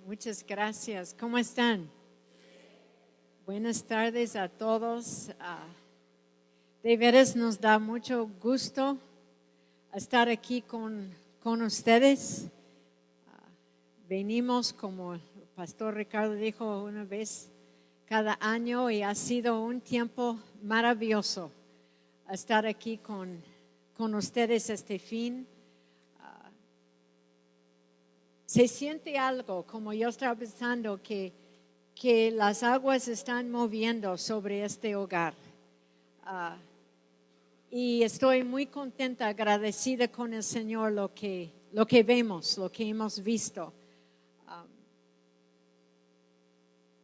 Muchas gracias. ¿Cómo están? Buenas tardes a todos. De veras nos da mucho gusto estar aquí con ustedes. Venimos, como el pastor Ricardo dijo, una vez cada año y ha sido un tiempo maravilloso estar aquí con ustedes este fin. Se siente algo, como yo estaba pensando, que las aguas están moviendo sobre este hogar. Y estoy muy contenta, agradecida con el Señor lo que vemos, lo que hemos visto.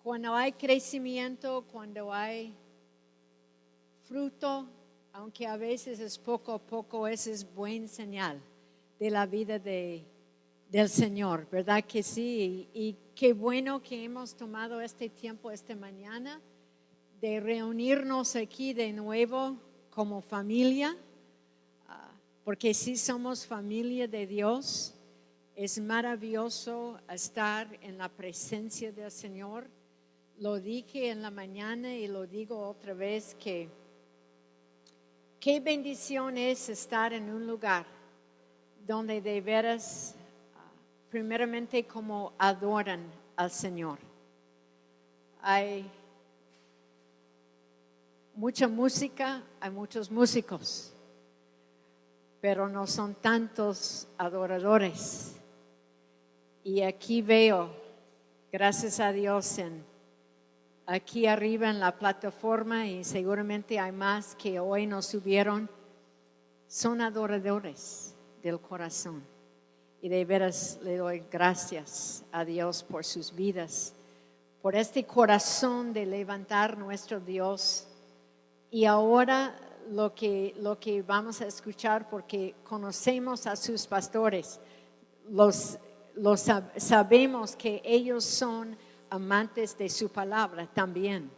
Cuando hay crecimiento, cuando hay fruto, aunque a veces es poco a poco, ese es buen señal de la vida del Señor, ¿verdad que sí? Y qué bueno que hemos tomado este tiempo esta mañana de reunirnos aquí de nuevo como familia, porque sí somos familia de Dios. Es maravilloso estar en la presencia del Señor. Lo dije en la mañana y lo digo otra vez que qué bendición es estar en un lugar donde de veras primeramente como adoran al Señor. Hay mucha música, hay muchos músicos, pero no son tantos adoradores. Y aquí veo, gracias a Dios, aquí arriba en la plataforma, y seguramente hay más que hoy nos subieron, son adoradores del corazón. Y de veras le doy gracias a Dios por sus vidas, por este corazón de levantar nuestro Dios. Y ahora lo que vamos a escuchar, porque conocemos a sus pastores, sabemos que ellos son amantes de su palabra también.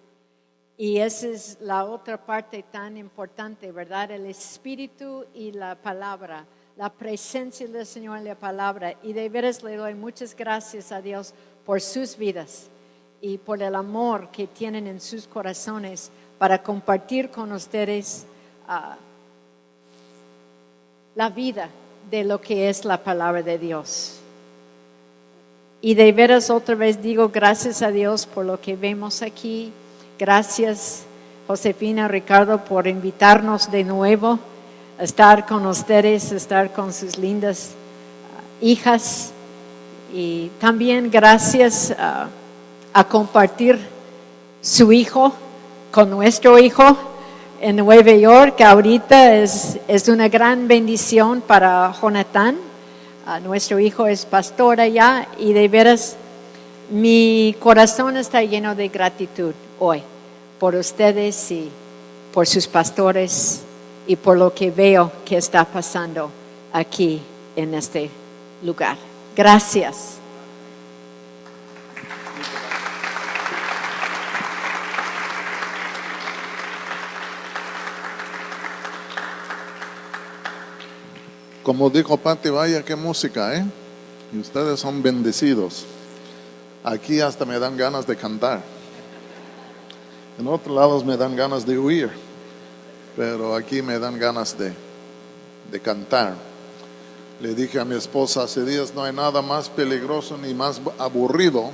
Y esa es la otra parte tan importante, ¿verdad? El espíritu y la palabra. La presencia del Señor en la palabra. Y de veras le doy muchas gracias a Dios por sus vidas y por el amor que tienen en sus corazones para compartir con ustedes la vida de lo que es la palabra de Dios. Y de veras otra vez digo gracias a Dios por lo que vemos aquí. Gracias, Josefina, Ricardo, por invitarnos de nuevo estar con ustedes, estar con sus lindas hijas, y también gracias a compartir su hijo con nuestro hijo en Nueva York. Ahorita es una gran bendición para Jonathan. Nuestro hijo es pastor allá, y de veras mi corazón está lleno de gratitud hoy por ustedes y por sus pastores y por lo que veo que está pasando aquí en este lugar. Gracias. Como dijo Pati, vaya qué música, ¿eh? Y ustedes son bendecidos. Aquí hasta me dan ganas de cantar. En otros lados me dan ganas de huir, pero aquí me dan ganas de cantar. Le dije a mi esposa hace días, no hay nada más peligroso ni más aburrido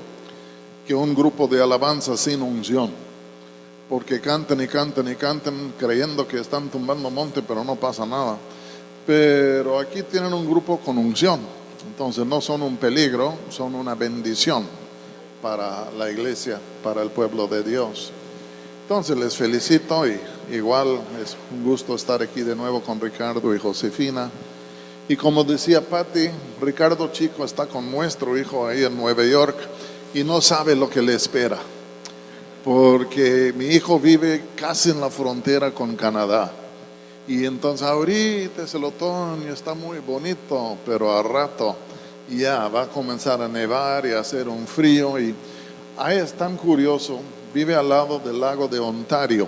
que un grupo de alabanza sin unción, porque cantan y cantan y cantan creyendo que están tumbando monte, pero no pasa nada. Pero aquí tienen un grupo con unción, entonces no son un peligro, son una bendición para la iglesia, para el pueblo de Dios. Entonces les felicito, y igual es un gusto estar aquí de nuevo con Ricardo y Josefina. Y como decía Pati, Ricardo chico está con nuestro hijo ahí en Nueva York y no sabe lo que le espera, porque mi hijo vive casi en la frontera con Canadá. Y entonces ahorita es el otoño, está muy bonito, pero al rato ya va a comenzar a nevar y a hacer un frío. Y ahí es tan curioso, vive al lado del lago de Ontario.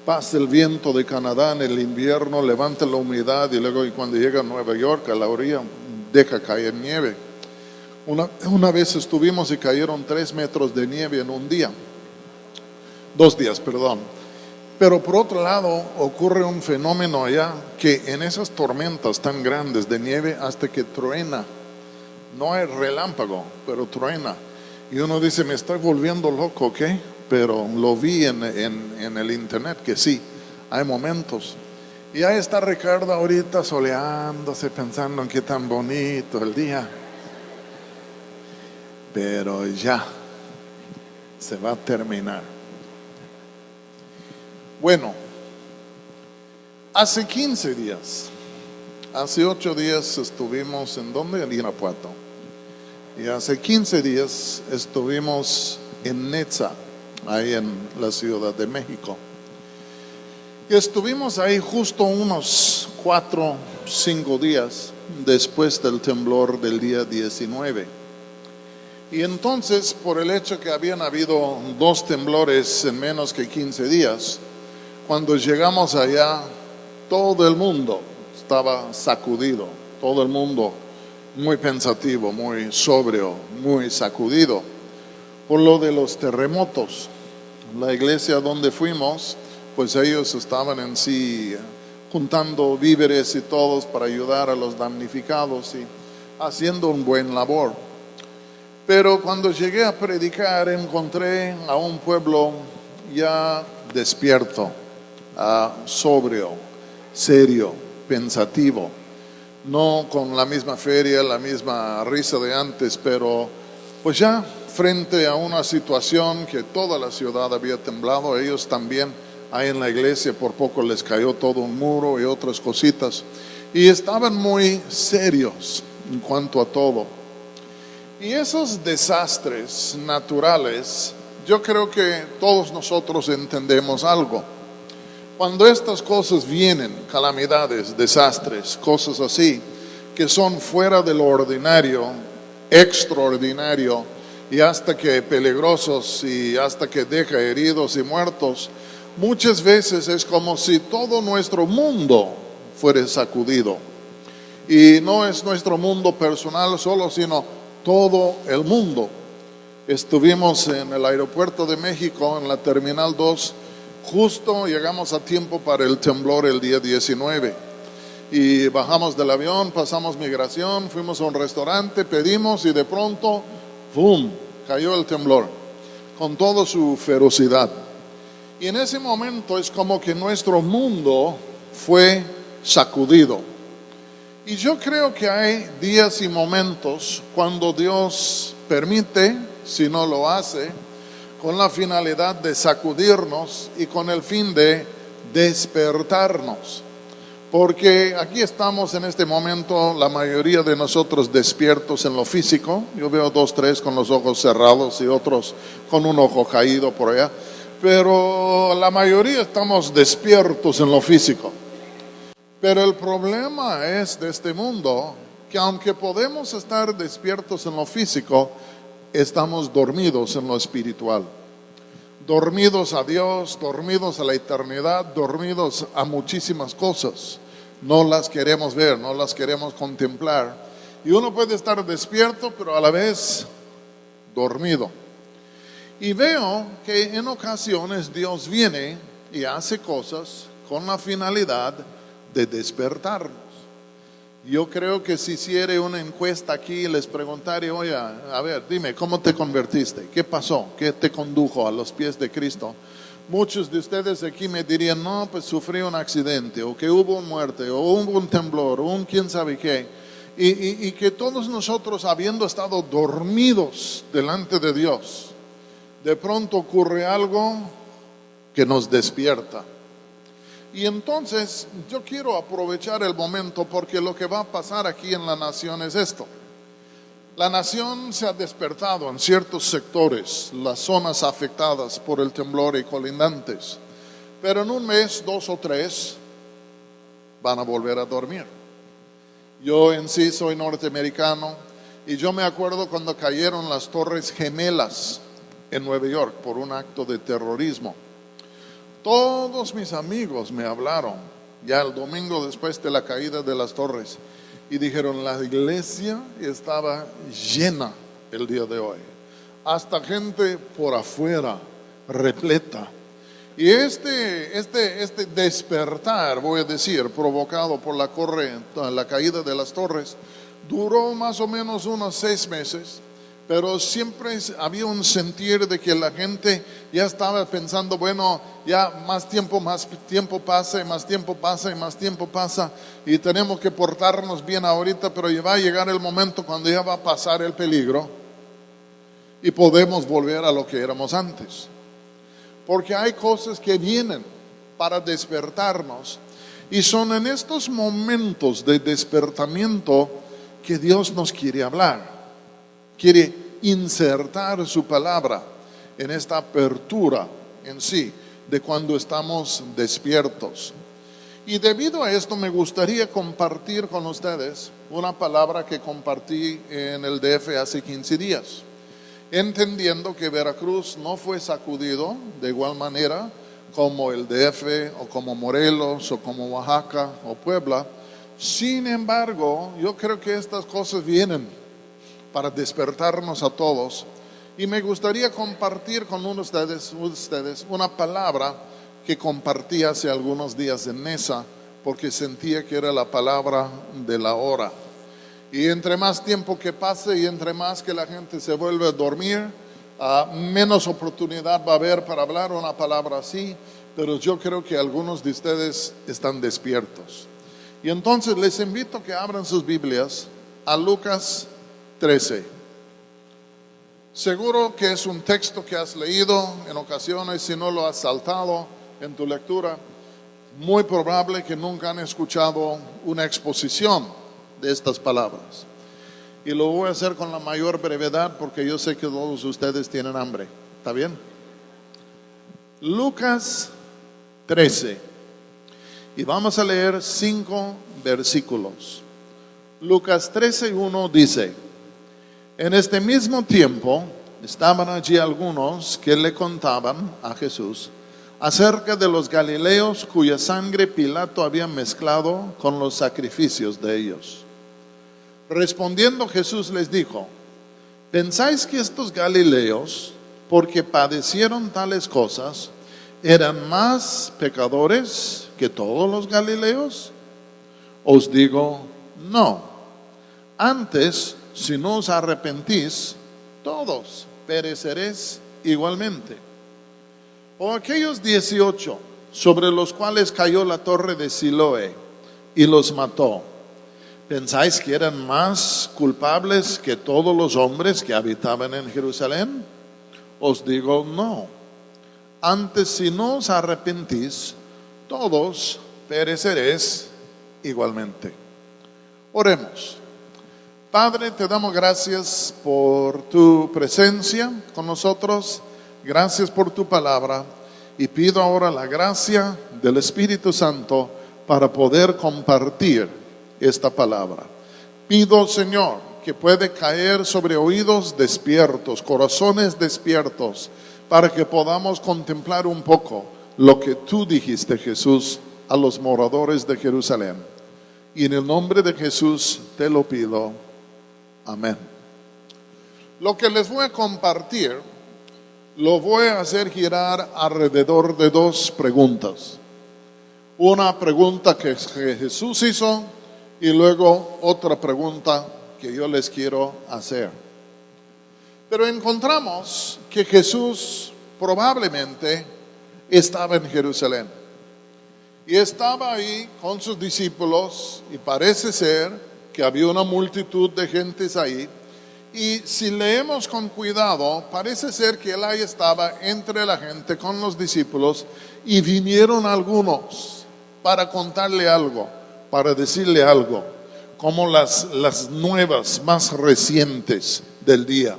Pasa el viento de Canadá en el invierno, levanta la humedad, y luego cuando llega a Nueva York, a la orilla, deja caer nieve. Una vez estuvimos y cayeron 3 metros de nieve en un día, 2 días, perdón. Pero por otro lado ocurre un fenómeno allá que en esas tormentas tan grandes de nieve hasta que truena, no hay relámpago, pero truena. Y uno dice, me estoy volviendo loco, ¿ok? Pero lo vi en el internet que sí, hay momentos. Y ahí está Ricardo ahorita soleándose, pensando en qué tan bonito el día. Pero ya se va a terminar. Bueno, hace 15 días, hace 8 días estuvimos en ¿dónde? En Irapuato. Y hace 15 días estuvimos en Netza, ahí en la Ciudad de México. Y estuvimos ahí justo unos 4, 5 días después del temblor del día 19. Y entonces, por el hecho que habían habido 2 temblores en menos que 15 días, cuando llegamos allá, todo el mundo estaba sacudido, todo el mundo muy pensativo, muy sobrio, muy sacudido por lo de los terremotos. La iglesia donde fuimos, pues ellos estaban en sí juntando víveres y todos para ayudar a los damnificados y haciendo un buen labor. Pero cuando llegué a predicar encontré a un pueblo ya despierto, sobrio, serio, pensativo, no con la misma feria, la misma risa de antes, pero pues ya frente a una situación que toda la ciudad había temblado, ellos también ahí en la iglesia por poco les cayó todo un muro y otras cositas, y estaban muy serios en cuanto a todo. Y esos desastres naturales, yo creo que todos nosotros entendemos algo. Cuando estas cosas vienen, calamidades, desastres, cosas así, que son fuera de lo ordinario, extraordinario, y hasta que peligrosos y hasta que deja heridos y muertos, muchas veces es como si todo nuestro mundo fuera sacudido. Y no es nuestro mundo personal solo, sino todo el mundo. Estuvimos en el aeropuerto de México, en la Terminal 2, justo llegamos a tiempo para el temblor el día 19. Y bajamos del avión, pasamos migración, fuimos a un restaurante, pedimos y de pronto, ¡pum!, cayó el temblor con toda su ferocidad. Y en ese momento es como que nuestro mundo fue sacudido. Y yo creo que hay días y momentos cuando Dios permite, si no lo hace, con la finalidad de sacudirnos y con el fin de despertarnos. Porque aquí estamos en este momento, la mayoría de nosotros despiertos en lo físico. Yo veo 2, 3 con los ojos cerrados y otros con un ojo caído por allá. Pero la mayoría estamos despiertos en lo físico. Pero el problema es de este mundo que aunque podemos estar despiertos en lo físico, estamos dormidos en lo espiritual. Dormidos a Dios, dormidos a la eternidad, dormidos a muchísimas cosas. No las queremos ver, no las queremos contemplar. Y uno puede estar despierto, pero a la vez dormido. Y veo que en ocasiones Dios viene y hace cosas con la finalidad de despertarnos. Yo creo que si hiciera una encuesta aquí y les preguntara, oye, a ver, dime, ¿cómo te convertiste? ¿Qué pasó? ¿Qué te condujo a los pies de Cristo? Muchos de ustedes aquí me dirían, no, pues sufrí un accidente, o que hubo una muerte, o hubo un temblor, o un quién sabe qué. Y que todos nosotros, habiendo estado dormidos delante de Dios, de pronto ocurre algo que nos despierta. Y entonces yo quiero aprovechar el momento porque lo que va a pasar aquí en la nación es esto. La nación se ha despertado en ciertos sectores, las zonas afectadas por el temblor y colindantes. Pero en un mes, 2 o 3, van a volver a dormir. Yo en sí soy norteamericano y yo me acuerdo cuando cayeron las Torres Gemelas en Nueva York por un acto de terrorismo. Todos mis amigos me hablaron ya el domingo después de la caída de las torres y dijeron, la iglesia estaba llena el día de hoy. Hasta gente por afuera, repleta. Y este despertar, voy a decir, provocado por la caída de las torres, duró más o menos unos 6 meses, pero siempre había un sentir de que la gente ya estaba pensando, bueno, ya más tiempo pasa, y más tiempo pasa, y más tiempo pasa, y tenemos que portarnos bien ahorita, pero ya va a llegar el momento cuando ya va a pasar el peligro y podemos volver a lo que éramos antes. Porque hay cosas que vienen para despertarnos, y son en estos momentos de despertamiento que Dios nos quiere hablar, quiere insertar su palabra en esta apertura en sí, de cuando estamos despiertos. Y debido a esto me gustaría compartir con ustedes una palabra que compartí en el DF hace 15 días. Entendiendo que Veracruz no fue sacudido de igual manera como el DF o como Morelos o como Oaxaca o Puebla. Sin embargo, yo creo que estas cosas vienen para despertarnos a todos, y me gustaría compartir con ustedes una palabra que compartí hace algunos días en Nesa, porque sentía que era la palabra de la hora. Y entre más tiempo que pase y entre más que la gente se vuelve a dormir, menos oportunidad va a haber para hablar una palabra así, pero yo creo que algunos de ustedes están despiertos. Y entonces les invito a que abran sus Biblias a Lucas 13. Seguro que es un texto que has leído en ocasiones, si no lo has saltado en tu lectura. Muy probable que nunca han escuchado una exposición de estas palabras, y lo voy a hacer con la mayor brevedad porque yo sé que todos ustedes tienen hambre. ¿Está bien? Lucas 13, y vamos a leer 5 versículos. Lucas 13:1 dice: en este mismo tiempo estaban allí algunos que le contaban a Jesús acerca de los galileos cuya sangre Pilato había mezclado con los sacrificios de ellos. Respondiendo Jesús les dijo: ¿pensáis que estos galileos, porque padecieron tales cosas, eran más pecadores que todos los galileos? Os digo, no. Antes, si no os arrepentís, todos pereceréis igualmente. O aquellos 18 sobre los cuales cayó la torre de Siloé y los mató, ¿pensáis que eran más culpables que todos los hombres que habitaban en Jerusalén? Os digo, no. Antes, si no os arrepentís, todos pereceréis igualmente. Oremos. Padre, te damos gracias por tu presencia con nosotros. Gracias por tu palabra, y pido ahora la gracia del Espíritu Santo para poder compartir esta palabra. Pido, Señor, que puede caer sobre oídos despiertos, corazones despiertos, para que podamos contemplar un poco lo que tú dijiste, Jesús, a los moradores de Jerusalén. Y en el nombre de Jesús te lo pido. Amén. Lo que les voy a compartir lo voy a hacer girar alrededor de 2 preguntas. Una pregunta que Jesús hizo, y luego otra pregunta que yo les quiero hacer. Pero encontramos que Jesús probablemente estaba en Jerusalén, y estaba ahí con sus discípulos, y parece ser que había una multitud de gentes ahí. Y si leemos con cuidado, parece ser que él ahí estaba entre la gente con los discípulos, y vinieron algunos para contarle algo, para decirle algo, como las nuevas más recientes del día.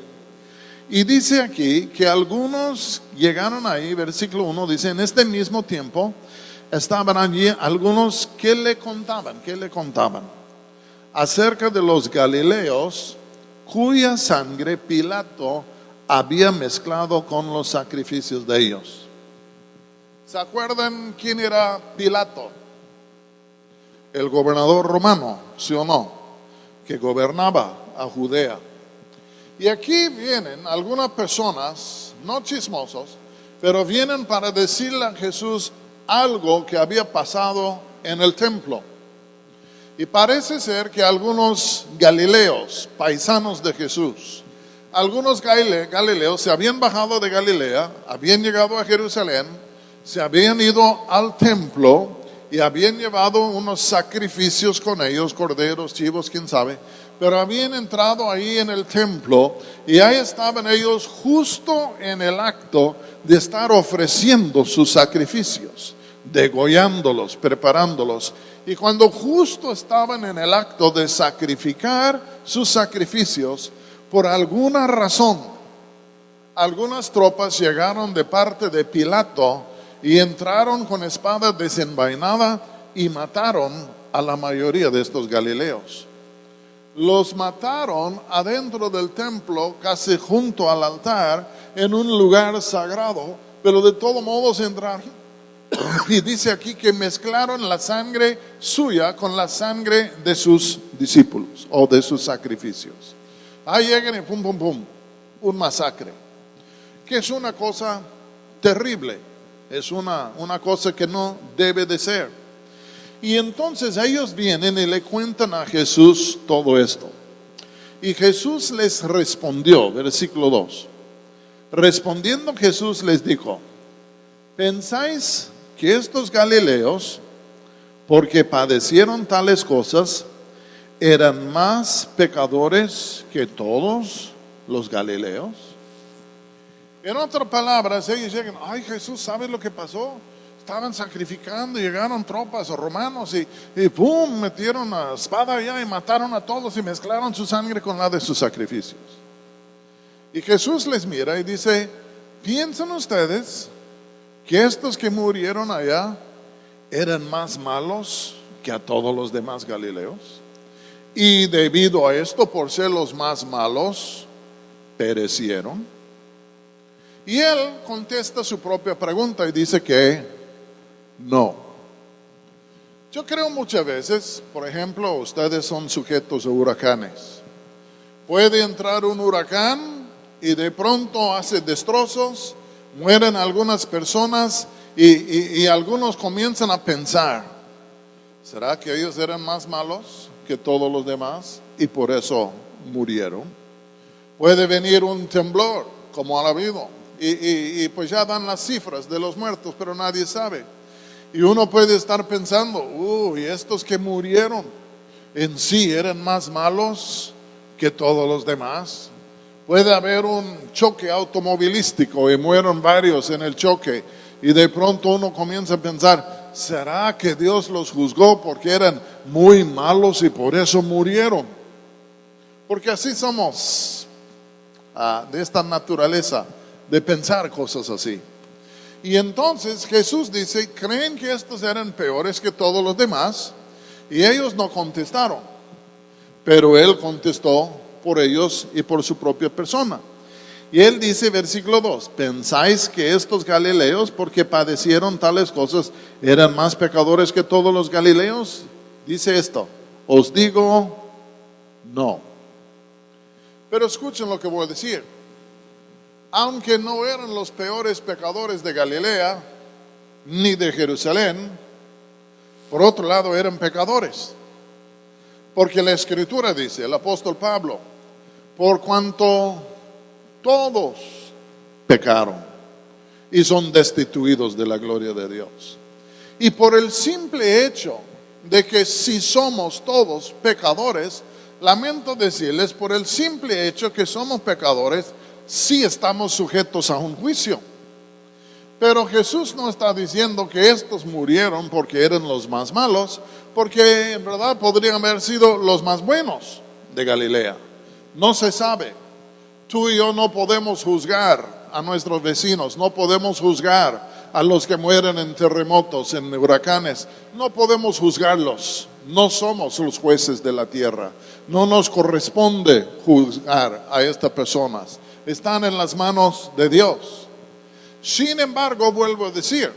Y dice aquí que algunos llegaron ahí, versículo 1 dice: en este mismo tiempo estaban allí algunos que le contaban acerca de los galileos cuya sangre Pilato había mezclado con los sacrificios de ellos. ¿Se acuerdan quién era Pilato? El gobernador romano, ¿sí o no? que gobernaba a Judea. Y aquí vienen algunas personas, no chismosos, pero vienen para decirle a Jesús algo que había pasado en el templo. Y parece ser que algunos galileos, paisanos de Jesús, algunos galileos se habían bajado de Galilea, habían llegado a Jerusalén, se habían ido al templo y habían llevado unos sacrificios con ellos, corderos, chivos, quién sabe, pero habían entrado ahí en el templo y ahí estaban ellos justo en el acto de estar ofreciendo sus sacrificios, degollándolos, preparándolos. Y cuando justo estaban en el acto de sacrificar sus sacrificios, por alguna razón, algunas tropas llegaron de parte de Pilato y entraron con espada desenvainada y mataron a la mayoría de estos galileos. Los mataron adentro del templo, casi junto al altar, en un lugar sagrado, pero de todos modos entraron. Y dice aquí que mezclaron la sangre suya con la sangre de sus discípulos o de sus sacrificios. Ahí llegan y pum, pum, pum, un masacre, que es una cosa terrible, es una cosa que no debe de ser. Y entonces ellos vienen y le cuentan a Jesús todo esto. Y Jesús les respondió, versículo 2. Respondiendo Jesús les dijo: ¿pensáis que estos galileos, porque padecieron tales cosas, eran más pecadores que todos los galileos? En otras palabras, ellos llegan: ay, Jesús, ¿sabes lo que pasó? Estaban sacrificando, llegaron tropas romanos y pum, metieron la espada allá y mataron a todos y mezclaron su sangre con la de sus sacrificios. Y Jesús les mira y dice: ¿piensan ustedes que estos que murieron allá eran más malos que a todos los demás galileos? Y debido a esto, por ser los más malos, perecieron. Y él contesta su propia pregunta y dice que no. Yo creo muchas veces, por ejemplo, ustedes son sujetos a huracanes. Puede entrar un huracán y de pronto hace destrozos, mueren algunas personas y algunos comienzan a pensar: ¿será que ellos eran más malos que todos los demás y por eso murieron? Puede venir un temblor, como ha habido, y pues ya dan las cifras de los muertos, pero nadie sabe. Y uno puede estar pensando: y estos que murieron en sí eran más malos que todos los demás. Puede haber un choque automovilístico y mueron varios en el choque, y de pronto uno comienza a pensar: ¿será que Dios los juzgó porque eran muy malos y por eso murieron? Porque así somos, de esta naturaleza de pensar cosas así. Y entonces Jesús dice: ¿creen que estos eran peores que todos los demás? Y ellos no contestaron, pero él contestó por ellos y por su propia persona. Y él dice, versículo 2: ¿pensáis que estos galileos, porque padecieron tales cosas, eran más pecadores que todos los galileos? Dice esto: os digo, no. Pero escuchen lo que voy a decir. Aunque no eran los peores pecadores de Galilea ni de Jerusalén, por otro lado eran pecadores. Porque la Escritura dice, el apóstol Pablo: por cuanto todos pecaron y son destituidos de la gloria de Dios. Y por el simple hecho de que si somos todos pecadores, lamento decirles, por el simple hecho que somos pecadores, sí estamos sujetos a un juicio. Pero Jesús no está diciendo que estos murieron porque eran los más malos, porque en verdad podrían haber sido los más buenos de Galilea. No se sabe. Tú y yo no podemos juzgar a nuestros vecinos, no podemos juzgar a los que mueren en terremotos, en huracanes. No podemos juzgarlos. No somos los jueces de la tierra. No nos corresponde juzgar a estas personas. Están en las manos de Dios. Sin embargo, vuelvo a decir,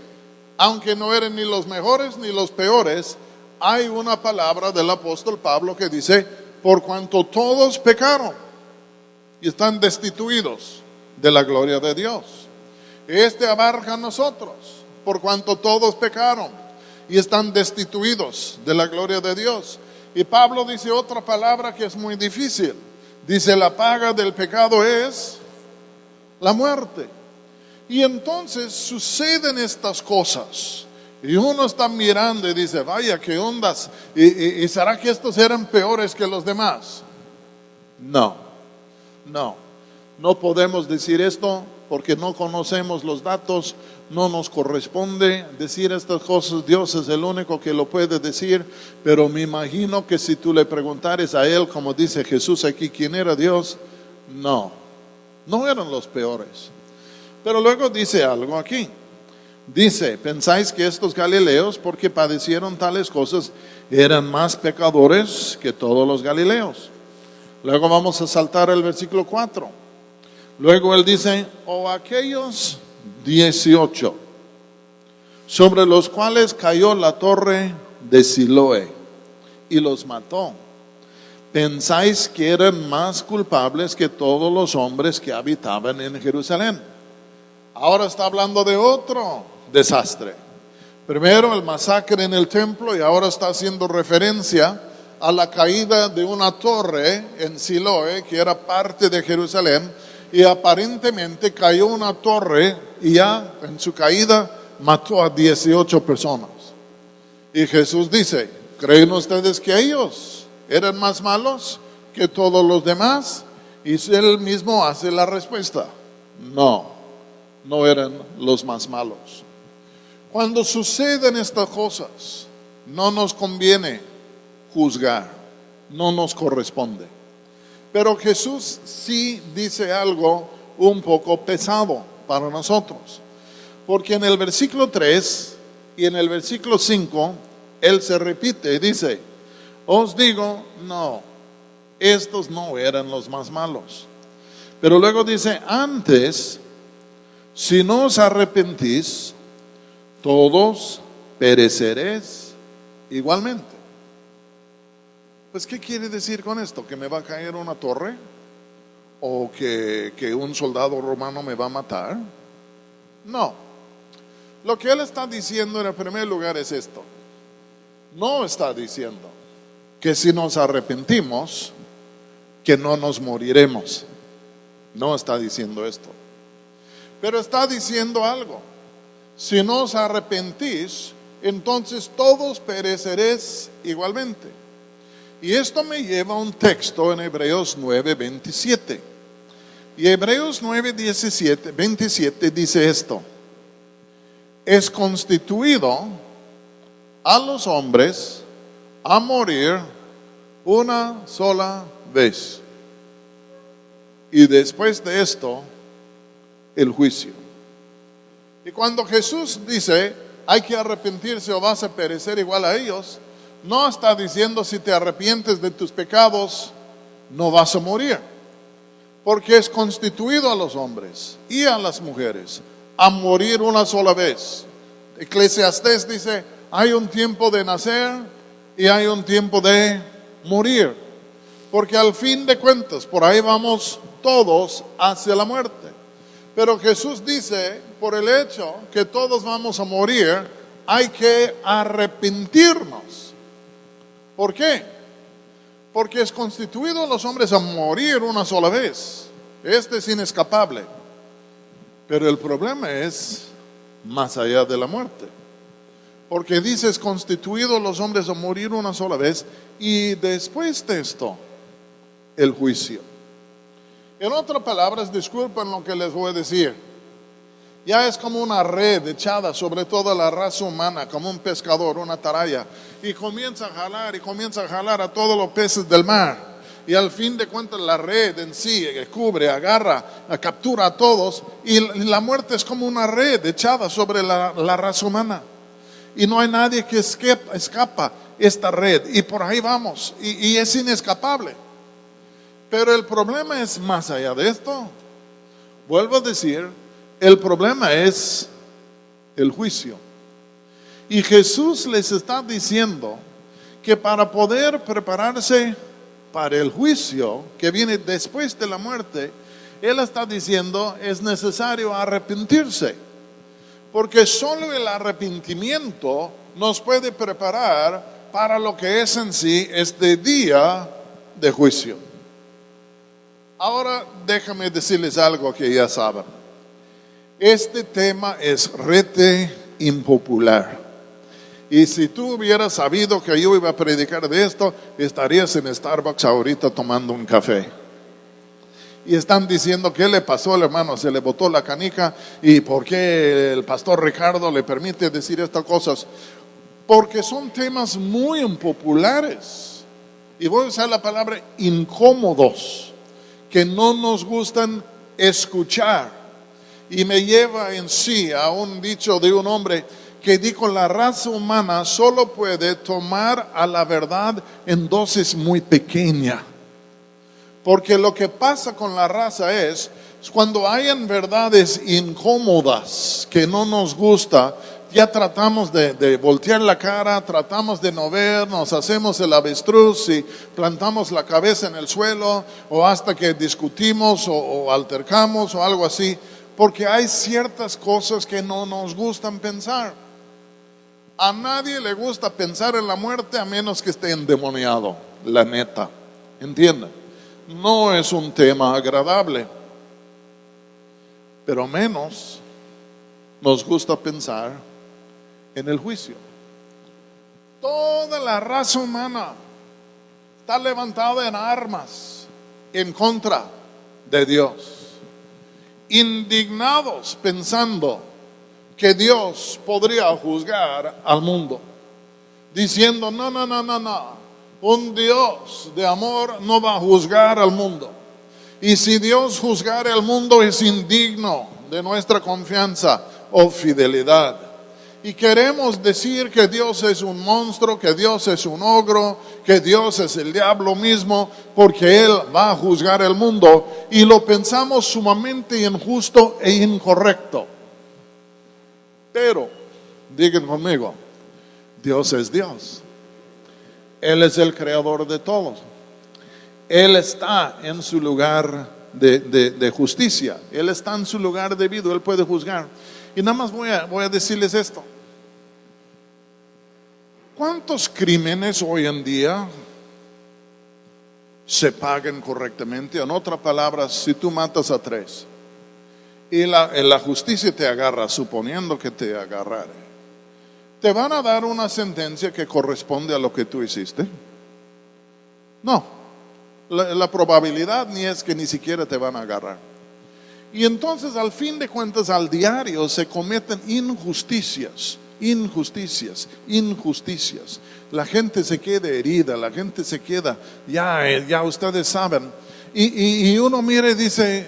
aunque no eran ni los mejores ni los peores, hay una palabra del apóstol Pablo que dice: por cuanto todos pecaron y están destituidos de la gloria de Dios. Este abarca a nosotros, por cuanto todos pecaron y están destituidos de la gloria de Dios. Y Pablo dice otra palabra que es muy difícil. Dice, la paga del pecado es la muerte. Y entonces suceden estas cosas. Y uno está mirando y dice, vaya, qué ondas. ¿Y será que estos eran peores que los demás? No podemos decir esto porque no conocemos los datos, no nos corresponde decir estas cosas. Dios es el único que lo puede decir, pero me imagino que si tú le preguntares a él, como dice Jesús aquí, ¿quién era Dios? No eran los peores. Pero luego dice algo aquí. Dice, ¿pensáis que estos galileos, porque padecieron tales cosas, eran más pecadores que todos los galileos? Luego vamos a saltar el versículo 4. Luego él dice, o aquellos 18, sobre los cuales cayó la torre de Siloé y los mató, ¿pensáis que eran más culpables que todos los hombres que habitaban en Jerusalén? Ahora está hablando de otro desastre. Primero el masacre en el templo, y ahora está haciendo referencia a la caída de una torre en Siloé, que era parte de Jerusalén, y aparentemente cayó una torre y ya en su caída mató a 18 personas. Y Jesús dice, ¿creen ustedes que ellos eran más malos que todos los demás? Y él mismo hace la respuesta, no eran los más malos. Cuando suceden estas cosas, no nos conviene juzgar, no nos corresponde. Pero Jesús sí dice algo un poco pesado para nosotros. Porque en el versículo 3 y en el versículo 5, Él se repite y dice, os digo, no, estos no eran los más malos. Pero luego dice, antes, si no os arrepentís, todos pereceréis igualmente. Pues, ¿qué quiere decir con esto? ¿Que me va a caer una torre? ¿O que un soldado romano me va a matar? No. Lo que él está diciendo en el primer lugar es esto. No está diciendo que si nos arrepentimos, que no nos moriremos. No está diciendo esto. Pero está diciendo algo. Si no os arrepentís, entonces todos pereceréis igualmente. Y esto me lleva a un texto en Hebreos 9:27. Y Hebreos 9:27 dice esto: es constituido a los hombres a morir una sola vez. Y después de esto, el juicio. Y cuando Jesús dice, hay que arrepentirse o vas a perecer igual a ellos, no está diciendo si te arrepientes de tus pecados, no vas a morir. Porque es constituido a los hombres y a las mujeres a morir una sola vez. Eclesiastés dice, hay un tiempo de nacer y hay un tiempo de morir. Porque al fin de cuentas, por ahí vamos todos hacia la muerte. Pero Jesús dice, por el hecho que todos vamos a morir, hay que arrepentirnos. ¿Por qué? Porque es constituido a los hombres a morir una sola vez. Este es inescapable. Pero el problema es más allá de la muerte. Porque dice, es constituido a los hombres a morir una sola vez, y después de esto, el juicio. En otras palabras, disculpen lo que les voy a decir. Ya es como una red echada sobre toda la raza humana, como un pescador, una ataraya, y comienza a jalar a todos los peces del mar. Y al fin de cuentas la red en sí cubre, agarra, captura a todos, y la muerte es como una red echada sobre la raza humana. Y no hay nadie que escapa esta red, y por ahí vamos, y es inescapable. Pero el problema es más allá de esto. Vuelvo a decir, el problema es el juicio. Y Jesús les está diciendo que para poder prepararse para el juicio que viene después de la muerte, Él está diciendo es necesario arrepentirse. Porque solo el arrepentimiento nos puede preparar para lo que es en sí este día de juicio. Ahora déjame decirles algo que ya saben. Este tema es rete impopular. Y si tú hubieras sabido que yo iba a predicar de esto, estarías en Starbucks ahorita tomando un café. Y están diciendo, ¿qué le pasó al hermano? Se le botó la canica. ¿Y por qué el pastor Ricardo le permite decir estas cosas? Porque son temas muy impopulares. Y voy a usar la palabra incómodos, que no nos gustan escuchar. Y me lleva en sí a un dicho de un hombre que dijo: la raza humana solo puede tomar a la verdad en dosis muy pequeñas. Porque lo que pasa con la raza es cuando hayan verdades incómodas que no nos gusta, ya tratamos de voltear la cara, tratamos de no ver, nos hacemos el avestruz y plantamos la cabeza en el suelo, o hasta que discutimos o altercamos o algo así, porque hay ciertas cosas que no nos gustan pensar. A nadie le gusta pensar en la muerte a menos que esté endemoniado, la neta, ¿entienden? No es un tema agradable, pero menos nos gusta pensar en el juicio. Toda la raza humana está levantada en armas en contra de Dios, indignados pensando que Dios podría juzgar al mundo, diciendo: no. Un Dios de amor no va a juzgar al mundo. Y si Dios juzgara al mundo, es indigno de nuestra confianza o fidelidad. Y queremos decir que Dios es un monstruo, que Dios es un ogro, que Dios es el diablo mismo, porque Él va a juzgar el mundo. Y lo pensamos sumamente injusto e incorrecto. Pero, digan conmigo, Dios es Dios. Él es el creador de todos. Él está en su lugar de justicia. Él está en su lugar debido. Él puede juzgar. Y nada más voy a decirles esto. ¿Cuántos crímenes hoy en día se pagan correctamente? En otras palabras, si tú matas a 3 y la justicia te agarra, suponiendo que te agarrare, ¿te van a dar una sentencia que corresponde a lo que tú hiciste? No. La probabilidad ni es que ni siquiera te van a agarrar. Y entonces, al fin de cuentas, al diario se cometen injusticias. La gente se queda herida, la gente se queda, ya ustedes saben. Y uno mira y dice: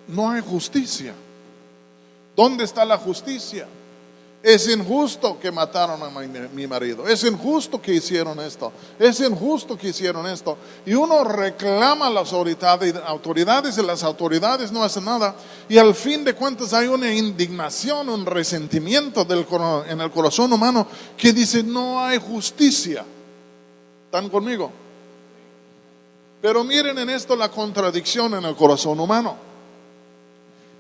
no hay justicia. ¿Dónde está la justicia? Es injusto que mataron a mi marido. Es injusto que hicieron esto. Es injusto que hicieron esto. Y uno reclama a las autoridades y las autoridades no hacen nada. Y al fin de cuentas hay una indignación, un resentimiento en el corazón humano que dice: no hay justicia. ¿Están conmigo? Pero miren en esto la contradicción en el corazón humano.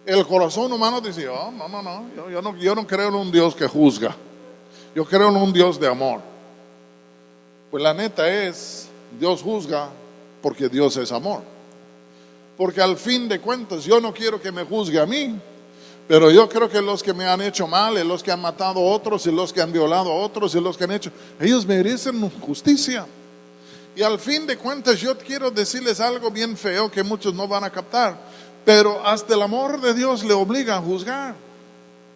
El corazón humano dice: oh, no, yo no creo en un Dios que juzga. Yo creo en un Dios de amor. Pues la neta es, Dios juzga porque Dios es amor. Porque al fin de cuentas yo no quiero que me juzgue a mí, pero yo creo que los que me han hecho mal, y los que han matado a otros, y los que han violado a otros, y los que han hecho, ellos merecen justicia. Y al fin de cuentas yo quiero decirles algo bien feo que muchos no van a captar. Pero hasta el amor de Dios le obliga a juzgar.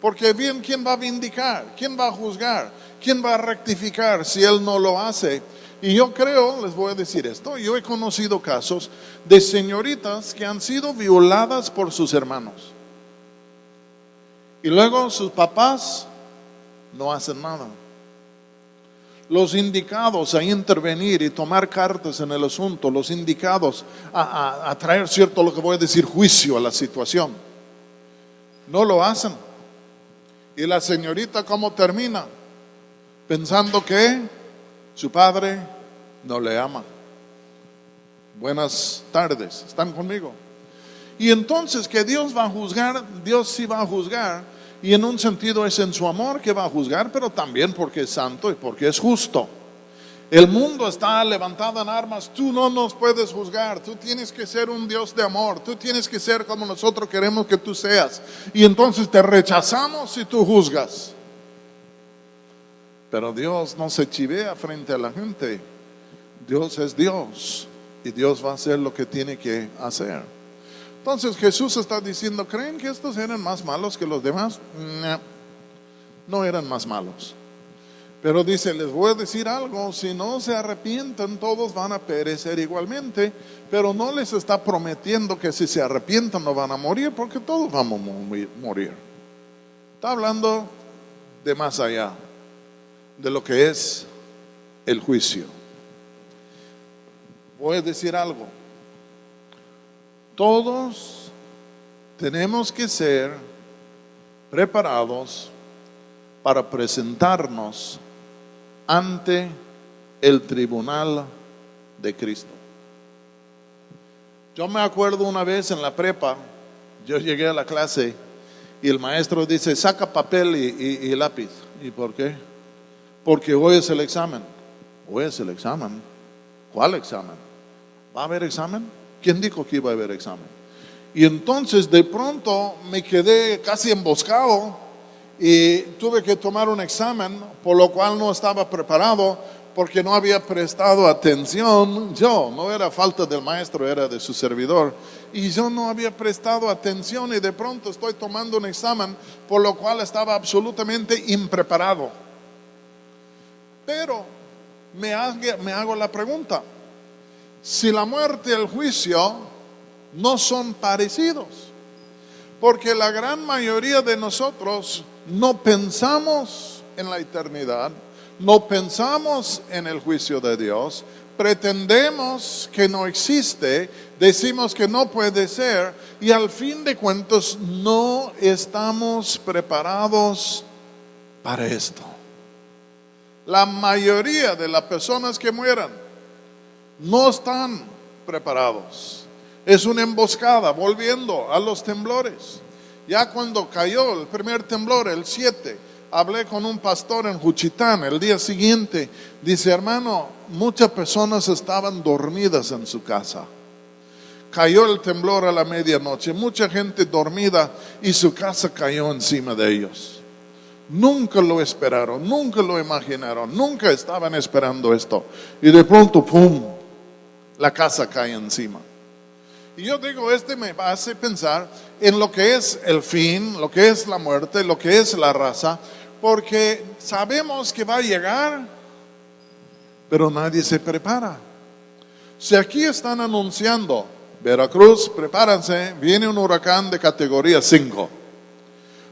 Porque bien, ¿quién va a vindicar? ¿Quién va a juzgar? ¿Quién va a rectificar si Él no lo hace? Y yo creo, les voy a decir esto, yo he conocido casos de señoritas que han sido violadas por sus hermanos. Y luego sus papás no hacen nada. Los indicados a intervenir y tomar cartas en el asunto, los indicados a traer cierto, lo que voy a decir, juicio a la situación, no lo hacen. Y la señorita, ¿cómo termina? Pensando que su padre no le ama. Buenas tardes, ¿están conmigo? Y entonces que Dios va a juzgar, Dios sí va a juzgar, y en un sentido es en su amor que va a juzgar, pero también porque es santo y porque es justo. El mundo está levantado en armas, tú no nos puedes juzgar, tú tienes que ser un Dios de amor, tú tienes que ser como nosotros queremos que tú seas, y entonces te rechazamos si tú juzgas. Pero Dios no se chivea frente a la gente, Dios es Dios, y Dios va a hacer lo que tiene que hacer. Entonces Jesús está diciendo, ¿creen que estos eran más malos que los demás? No eran más malos. Pero dice, les voy a decir algo, si no se arrepientan, todos van a perecer igualmente, pero no les está prometiendo que si se arrepientan no van a morir, porque todos vamos a morir. Está hablando de más allá, de lo que es el juicio. Voy a decir algo. Todos tenemos que ser preparados para presentarnos ante el tribunal de Cristo. Yo me acuerdo una vez en la prepa, yo llegué a la clase y el maestro dice, saca papel y lápiz. ¿Y por qué? Porque hoy es el examen. Hoy es el examen. ¿Cuál examen? ¿Va a haber examen? ¿Quién dijo que iba a haber examen? Y entonces de pronto me quedé casi emboscado y tuve que tomar un examen, por lo cual no estaba preparado porque no había prestado atención. Yo, no era falta del maestro, era de su servidor, y yo no había prestado atención y de pronto estoy tomando un examen, por lo cual estaba absolutamente impreparado. Pero me hago la pregunta, si la muerte y el juicio no son parecidos, porque la gran mayoría de nosotros no pensamos en la eternidad, no pensamos en el juicio de Dios, pretendemos que no existe, decimos que no puede ser, y al fin de cuentas no estamos preparados para esto. La mayoría de las personas que mueran no están preparados. Es una emboscada, volviendo a los temblores. Ya cuando cayó el primer temblor, el 7, hablé con un pastor en Juchitán el día siguiente. Dice, hermano, muchas personas estaban dormidas en su casa. Cayó el temblor a la medianoche, mucha gente dormida y su casa cayó encima de ellos. Nunca lo esperaron, nunca lo imaginaron, nunca estaban esperando esto. Y de pronto, ¡pum!, la casa cae encima. Y yo digo, me hace pensar en lo que es el fin, lo que es la muerte, lo que es la raza, porque sabemos que va a llegar, pero nadie se prepara. Si aquí están anunciando, Veracruz, prepárense, viene un huracán de categoría 5.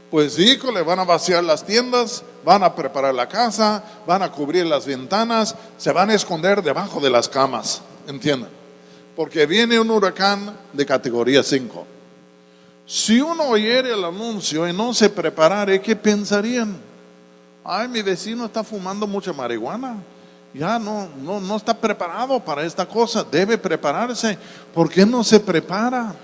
Pues híjole, van a vaciar las tiendas, van a preparar la casa, van a cubrir las ventanas, se van a esconder debajo de las camas, ¿entienden? Porque viene un huracán de categoría 5. Si uno oyera el anuncio y no se preparara, ¿qué pensarían? Ay, mi vecino está fumando mucha marihuana, ya no está preparado para esta cosa, debe prepararse. ¿Por qué no se prepara?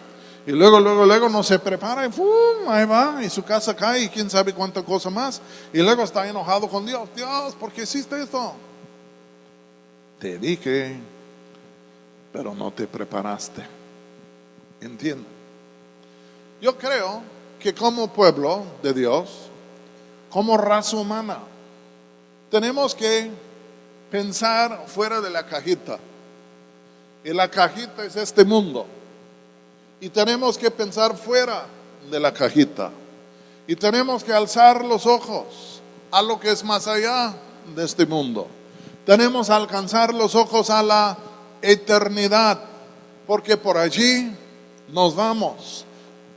Y luego no se prepara y ¡pum!, ahí va, y su casa cae y quién sabe cuánta cosa más. Y luego está enojado con Dios. Dios, ¿por qué hiciste esto? Te dije, pero no te preparaste. ¿Entienden? Yo creo que como pueblo de Dios, como raza humana, tenemos que pensar fuera de la cajita. Y la cajita es este mundo. Y tenemos que pensar fuera de la cajita. Y tenemos que alzar los ojos a lo que es más allá de este mundo. Tenemos que alcanzar los ojos a la eternidad, porque por allí nos vamos.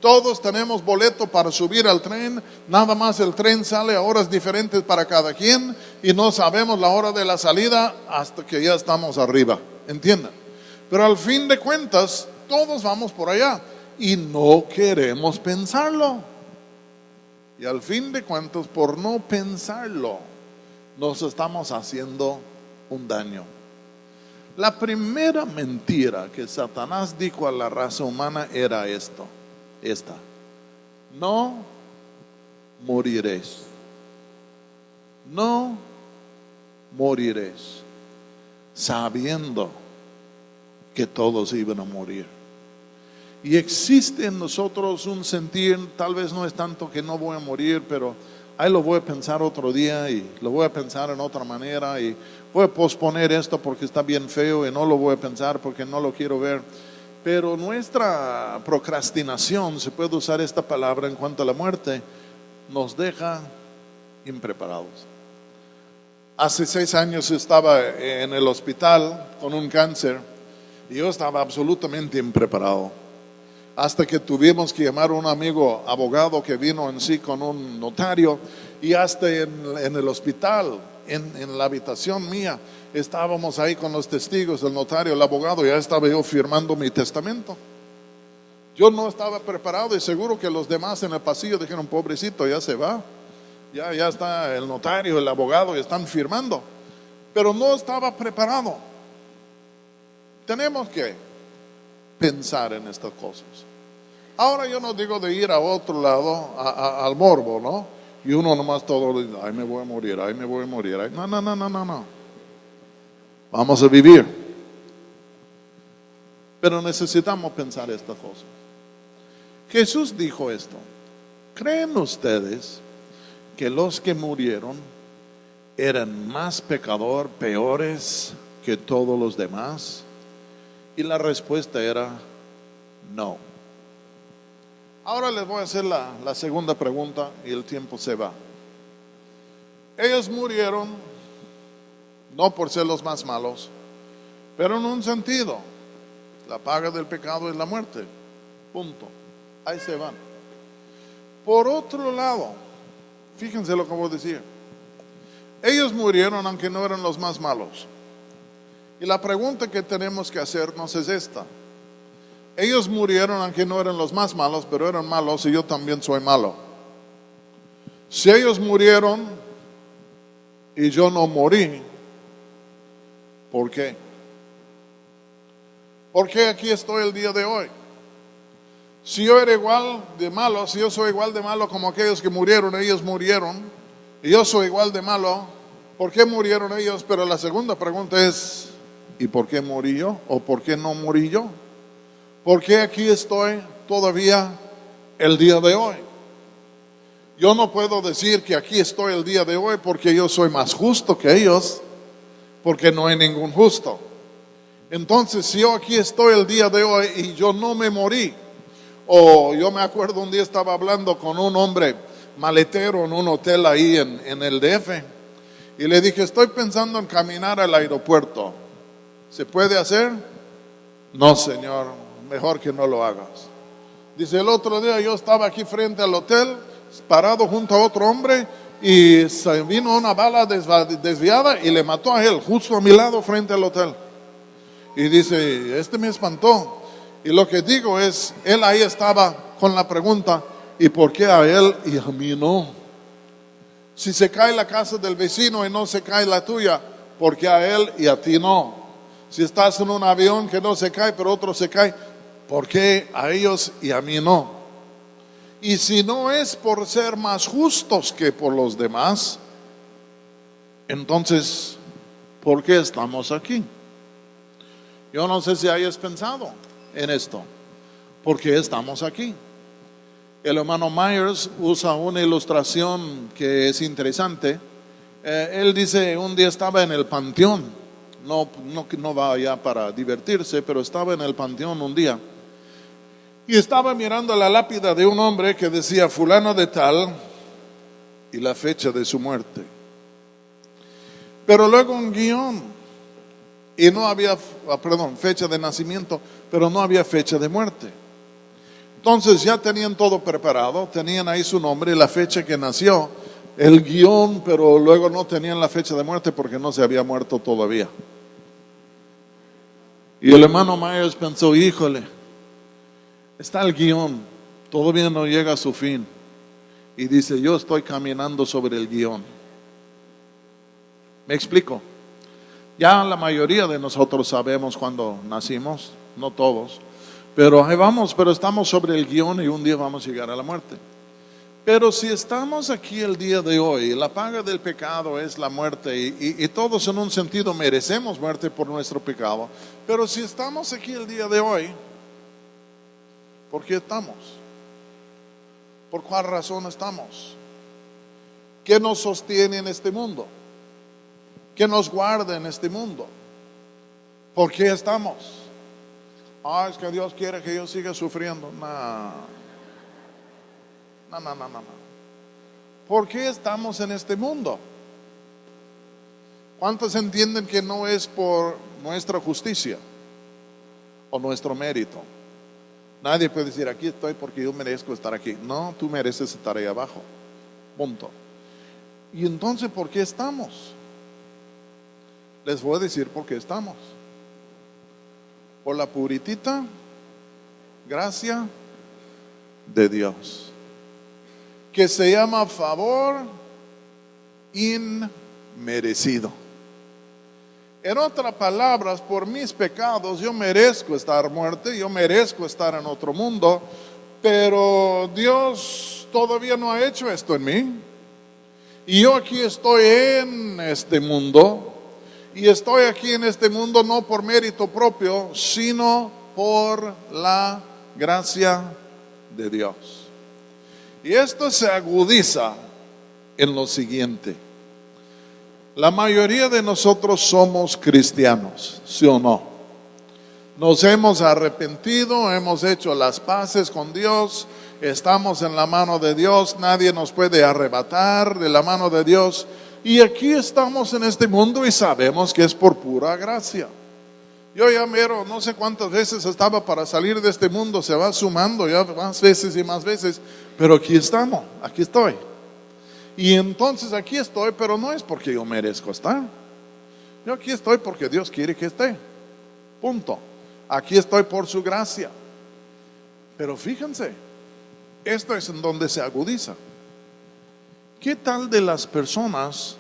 Todos tenemos boleto para subir al tren, nada más el tren sale a horas diferentes para cada quien y no sabemos la hora de la salida hasta que ya estamos arriba, ¿entienden? Pero al fin de cuentas, todos vamos por allá y no queremos pensarlo. Y al fin de cuentas, por no pensarlo, nos estamos haciendo un daño. La primera mentira que Satanás dijo a la raza humana era esta: no moriréis. No moriréis, sabiendo que todos iban a morir. Y existe en nosotros un sentir, tal vez no es tanto que no voy a morir, pero ahí lo voy a pensar otro día y lo voy a pensar en otra manera y voy a posponer esto porque está bien feo y no lo voy a pensar porque no lo quiero ver. Pero nuestra procrastinación, se puede usar esta palabra en cuanto a la muerte, nos deja impreparados. Hace 6 años estaba en el hospital con un cáncer y yo estaba absolutamente impreparado. Hasta que tuvimos que llamar a un amigo abogado que vino en sí con un notario, y hasta en el hospital, en la habitación mía, estábamos ahí con los testigos, el notario, el abogado, ya estaba yo firmando mi testamento. Yo no estaba preparado y seguro que los demás en el pasillo dijeron: pobrecito, ya se va. Ya está el notario, el abogado, y están firmando. Pero no estaba preparado. Tenemos que pensar en estas cosas. Ahora yo no digo de ir a otro lado, al morbo, ¿no? Y uno nomás todo dice: ay, me voy a morir, ay, me voy a morir. Ay. No. Vamos a vivir. Pero necesitamos pensar estas cosas. Jesús dijo esto: ¿creen ustedes que los que murieron eran más peores que todos los demás? Y la respuesta era no. Ahora les voy a hacer la segunda pregunta y el tiempo se va. Ellos murieron no por ser los más malos, pero en un sentido: la paga del pecado es la muerte. Punto. Ahí se van. Por otro lado, fíjense lo que voy a decir. Ellos murieron aunque no eran los más malos. Y la pregunta que tenemos que hacernos es esta: ellos murieron aunque no eran los más malos, pero eran malos y yo también soy malo. Si ellos murieron y yo no morí, ¿por qué? ¿Por qué aquí estoy el día de hoy? Si yo era igual de malo, si yo soy igual de malo como aquellos que murieron, ellos murieron, y yo soy igual de malo, ¿por qué murieron ellos? Pero la segunda pregunta es: ¿y por qué morí yo? ¿O por qué no morí yo? ¿Por qué aquí estoy todavía el día de hoy? Yo no puedo decir que aquí estoy el día de hoy porque yo soy más justo que ellos, porque no hay ningún justo. Entonces, si yo aquí estoy el día de hoy y yo no me morí, o yo me acuerdo un día estaba hablando con un hombre maletero en un hotel ahí en el DF, y le dije: estoy pensando en caminar al aeropuerto, ¿se puede hacer? No, señor, mejor que no lo hagas. Dice: el otro día yo estaba aquí frente al hotel, parado junto a otro hombre, y se vino una bala desviada y le mató a él, justo a mi lado frente al hotel. Y dice: me espantó. Y lo que digo es, él ahí estaba con la pregunta: ¿y por qué a él y a mí no? Si se cae la casa del vecino y no se cae la tuya, ¿por qué a él y a ti no? Si estás en un avión que no se cae pero otro se cae, ¿por qué a ellos y a mí no? Y si no es por ser más justos que por los demás, entonces, ¿por qué estamos aquí? Yo no sé si hayas pensado en esto. ¿Por qué estamos aquí? El hermano Myers usa una ilustración que es interesante. Él dice: un día estaba en el panteón, no va allá para divertirse, pero estaba en el panteón un día y estaba mirando la lápida de un hombre que decía fulano de tal y la fecha de su muerte, pero luego un guión y no había, fecha de nacimiento, pero no había fecha de muerte. Entonces ya tenían todo preparado, tenían ahí su nombre y la fecha que nació, el guión, pero luego no tenían la fecha de muerte porque no se había muerto todavía. Y el hermano Myers pensó: híjole, está el guión, todavía no llega a su fin. Y dice: yo estoy caminando sobre el guión. ¿Me explico? Ya la mayoría de nosotros sabemos cuándo nacimos, no todos, pero ahí vamos, pero estamos sobre el guión y un día vamos a llegar a la muerte. Pero si estamos aquí el día de hoy, la paga del pecado es la muerte y todos en un sentido merecemos muerte por nuestro pecado. Pero si estamos aquí el día de hoy, ¿por qué estamos? ¿Por cuál razón estamos? ¿Qué nos sostiene en este mundo? ¿Qué nos guarda en este mundo? ¿Por qué estamos? Es que Dios quiere que yo siga sufriendo. No. ¿Por qué estamos en este mundo? ¿Cuántos entienden que no es por nuestra justicia o nuestro mérito? Nadie puede decir, aquí estoy porque yo merezco estar aquí. No, tú mereces estar ahí abajo. Punto. Y entonces, ¿por qué estamos? Les voy a decir por qué estamos. Por la puritita gracia de Dios, que se llama favor inmerecido. En otras palabras, por mis pecados yo merezco estar muerto, yo merezco estar en otro mundo, pero Dios todavía no ha hecho esto en mí. Y yo aquí estoy en este mundo, y estoy aquí en este mundo no por mérito propio, sino por la gracia de Dios. Y esto se agudiza en lo siguiente. La mayoría de nosotros somos cristianos, ¿sí o no? Nos hemos arrepentido, hemos hecho las paces con Dios, estamos en la mano de Dios, nadie nos puede arrebatar de la mano de Dios. Y aquí estamos en este mundo y sabemos que es por pura gracia. Yo ya mero, no sé cuántas veces estaba para salir de este mundo, se va sumando ya más veces y más veces, pero aquí estamos, aquí estoy. Y entonces aquí estoy, pero no es porque yo merezco estar. Yo aquí estoy porque Dios quiere que esté. Punto. Aquí estoy por su gracia. Pero fíjense, esto es en donde se agudiza. ¿Qué tal de las personas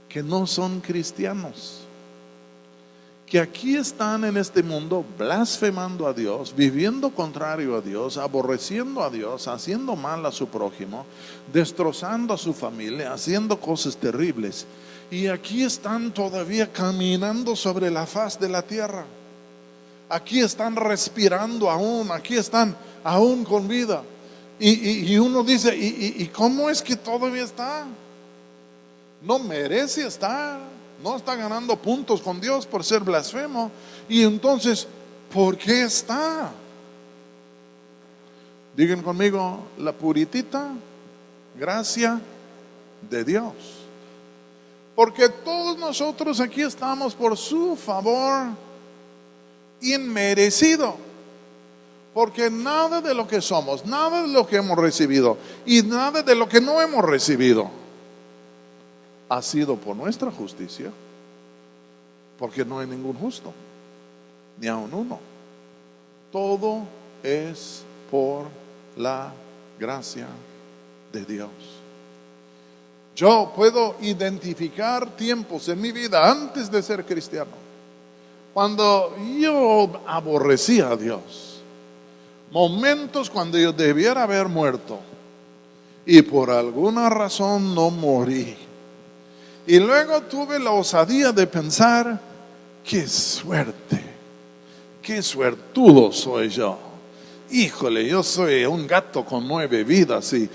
que no son cristianos? Que aquí están en este mundo blasfemando a Dios, viviendo contrario a Dios, aborreciendo a Dios, haciendo mal a su prójimo, destrozando a su familia, haciendo cosas terribles. Y aquí están todavía caminando sobre la faz de la tierra. Aquí están respirando aún, aquí están aún con vida. Y uno dice, ¿y cómo es que todavía está? No merece estar. No está ganando puntos con Dios por ser blasfemo. Y entonces, ¿por qué está? Digan conmigo, la puritita gracia de Dios. Porque todos nosotros aquí estamos por su favor inmerecido. Porque nada de lo que somos, nada de lo que hemos recibido y nada de lo que no hemos recibido ha sido por nuestra justicia, porque no hay ningún justo, ni aun uno. Todo es por la gracia de Dios. Yo puedo identificar tiempos en mi vida antes de ser cristiano, cuando yo aborrecía a Dios, momentos cuando yo debiera haber muerto y por alguna razón no morí. Y luego tuve la osadía de pensar, qué suerte, qué suertudo soy yo. Híjole, yo soy un gato con 9 vidas y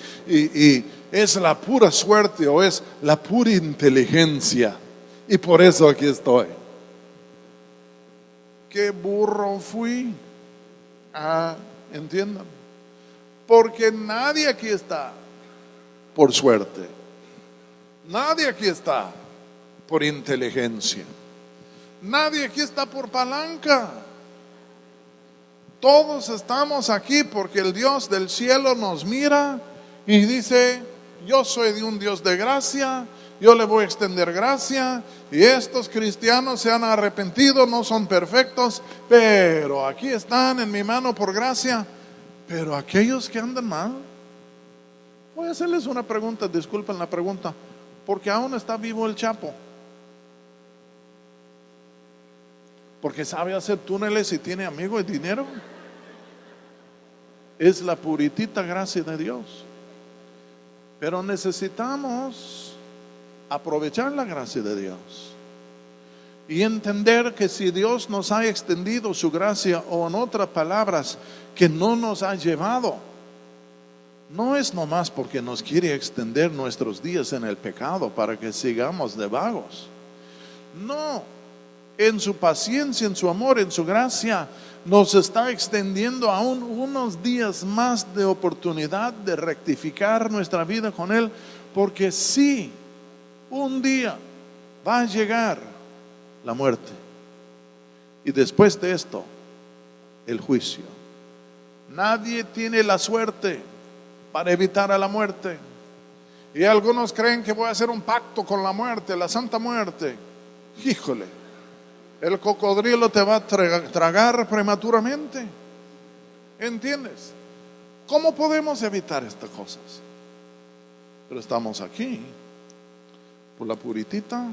es la pura suerte o es la pura inteligencia. Y por eso aquí estoy. Qué burro fui. Entiendan. Porque nadie aquí está por suerte. Nadie aquí está por inteligencia. Nadie aquí está por palanca. Todos estamos aquí porque el Dios del cielo nos mira y dice, yo soy de un Dios de gracia, yo le voy a extender gracia. Y estos cristianos se han arrepentido, no son perfectos, pero aquí están en mi mano por gracia. Pero aquellos que andan mal, voy a hacerles una pregunta, disculpen la pregunta, porque aún está vivo el Chapo. porque sabe hacer túneles y tiene amigos y dinero. Es la puritita gracia de Dios. Pero necesitamos aprovechar la gracia de Dios y entender que si Dios nos ha extendido su gracia, o en otras palabras, que no nos ha llevado, no es nomás porque nos quiere extender nuestros días en el pecado para que sigamos de vagos. No, en su paciencia, en su amor, en su gracia, nos está extendiendo aún unos días más de oportunidad de rectificar nuestra vida con Él, porque sí, un día va a llegar la muerte, y después de esto, el juicio. Nadie tiene la suerte para evitar a la muerte, y algunos creen que voy a hacer un pacto con la muerte, la santa muerte. Híjole, el cocodrilo te va a tragar prematuramente. ¿Entiendes? ¿Cómo podemos evitar estas cosas? Pero estamos aquí por la puritita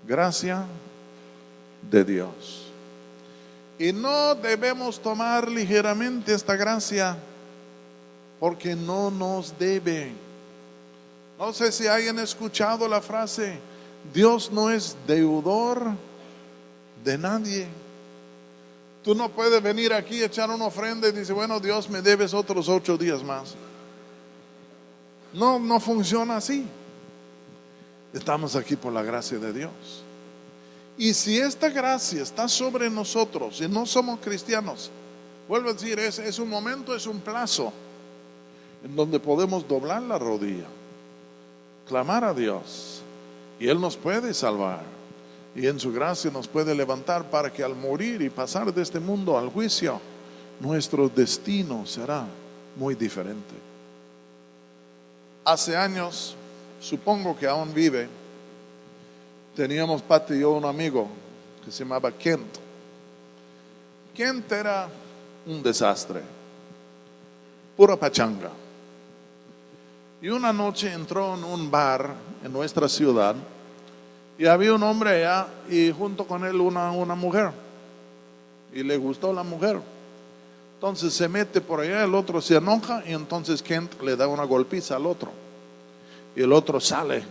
gracia de Dios. Y no debemos tomar ligeramente esta gracia, porque no nos debe. No sé si hayan escuchado la frase: Dios no es deudor de nadie. Tú no puedes venir aquí a echar una ofrenda y decir, bueno, Dios, me debes otros 8 días más. No funciona así. Estamos aquí por la gracia de Dios. Y si esta gracia está sobre nosotros y no somos cristianos, vuelvo a decir, es un momento, es un plazo en donde podemos doblar la rodilla, clamar a Dios, y Él nos puede salvar, y en su gracia nos puede levantar para que al morir y pasar de este mundo al juicio, nuestro destino será muy diferente. Hace años, supongo que aún vive, teníamos Pati y yo un amigo que se llamaba Kent. Kent era un desastre, pura pachanga. Y una noche entró en un bar en nuestra ciudad, y había un hombre allá, y junto con él una mujer, y le gustó la mujer. Entonces se mete por allá, el otro se enoja, y entonces Kent le da una golpiza al otro, y el otro sale